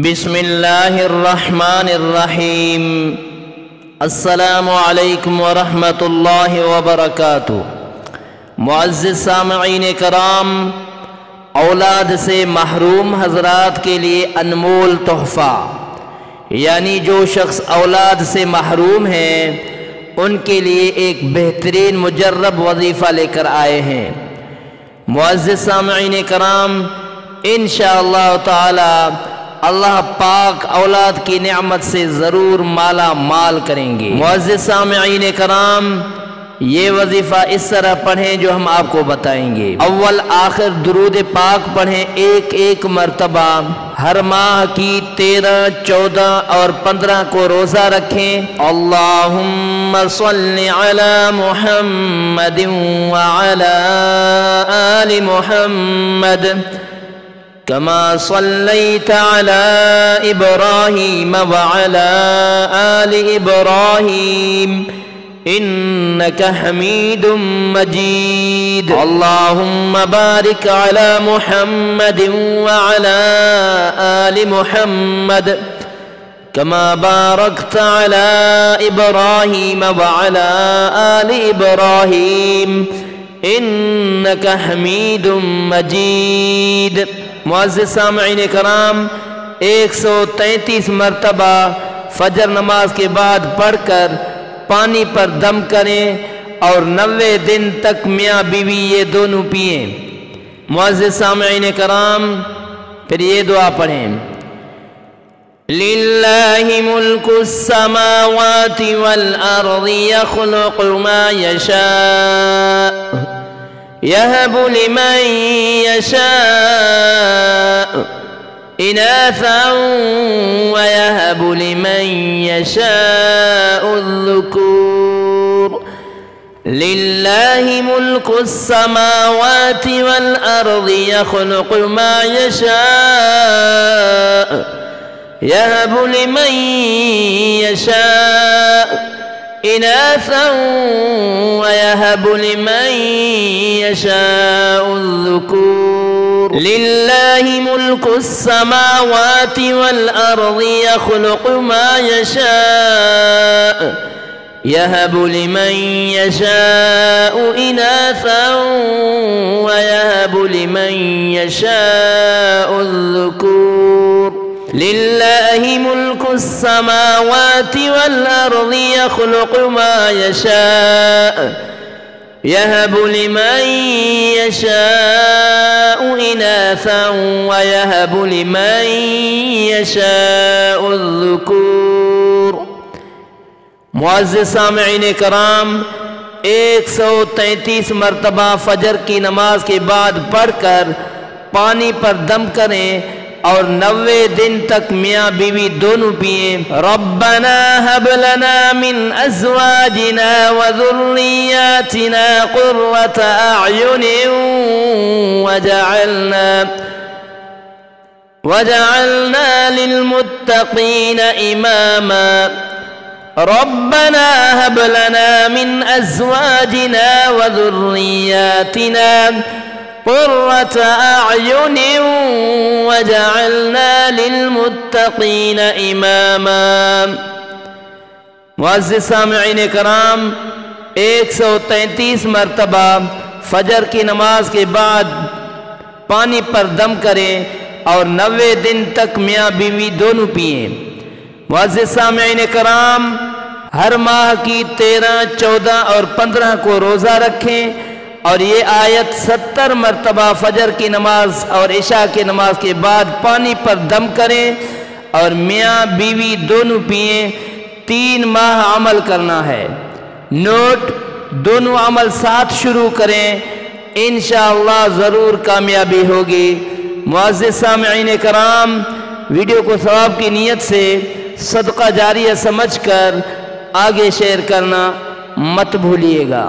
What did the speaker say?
بسم اللہ الرحمن الرحیم۔ السلام علیکم ورحمۃ اللہ وبرکاتہ۔ معزز سامعین کرام، اولاد سے محروم حضرات کے لیے انمول تحفہ، یعنی جو شخص اولاد سے محروم ہیں ان کے لیے ایک بہترین مجرب وظیفہ لے کر آئے ہیں۔ معزز سامعین کرام، انشاءاللہ تعالی اللہ پاک اولاد کی نعمت سے ضرور مالا مال کریں گے۔ معزز سامعین کرام، یہ وظیفہ اس طرح پڑھیں جو ہم آپ کو بتائیں گے۔ اول آخر درود پاک پڑھیں ایک مرتبہ۔ ہر ماہ کی 13، 14 اور 15 کو روزہ رکھیں۔ اللہم صلی علی محمد وعلی آل محمد كما صليت على إبراهيم وعلى آل إبراهيم إنك حميد مجيد۔ اللهم بارك على محمد وعلى آل محمد كما باركت على إبراهيم وعلى آل إبراهيم إنك حميد مجيد۔ معزز سامعین کرام، 133 مرتبہ فجر نماز کے بعد پڑھ کر پانی پر دم کریں اور 90 دن تک میاں بیوی یہ دونوں پئیں۔ معزز سامعین کرام، پھر یہ دعا پڑھیں۔ للہ ملک السماوات والارض يخلق ما يشاء يهب لمن يشاء إناثا ويهب لمن يشاء الذكور۔ لله ملك السماوات والأرض يخلق ما يشاء يهب لمن يشاء إناثا ويهب لمن يشاء الذكور۔ لله ملك السماوات والأرض يخلق ما يشاء يهب لمن يشاء إناثا ويهب لمن يشاء الذكور۔ لله ملك السماوات والأرض يخلق ما يشاء يهب لمن يشاء إناثا ويهب لمن يشاء الذكور۔ معزز سامعین کرام، 133 مرتبہ فجر کی نماز کے بعد پڑھ کر پانی پر دم کریں اور 90 دن تک میاں بیوی دونوں پئیں۔ ربنا هب لنا من ازواجنا وذرياتنا قرة اعین وجعلنا للمتقین اماما۔ ربنا هب لنا من ازواجنا وذرياتنا قرة اعین وجعلنا للمتقین اماما۔ معزز سامعین کرام، 133 مرتبہ فجر کی نماز کے بعد پانی پر دم کریں اور 90 دن تک میاں بیوی دونوں پئیں۔ معزز سامعین کرام، ہر ماہ کی 13، 14 اور 15 کو روزہ رکھیں اور یہ آیت 70 مرتبہ فجر کی نماز اور عشاء کی نماز کے بعد پانی پر دم کریں اور میاں بیوی دونوں پئیں۔ 3 ماہ عمل کرنا ہے۔ نوٹ، دونوں عمل ساتھ شروع کریں، انشاءاللہ ضرور کامیابی ہوگی۔ معزز سامعین کرام، ویڈیو کو ثواب کی نیت سے صدقہ جاریہ سمجھ کر آگے شیئر کرنا مت بھولیے گا۔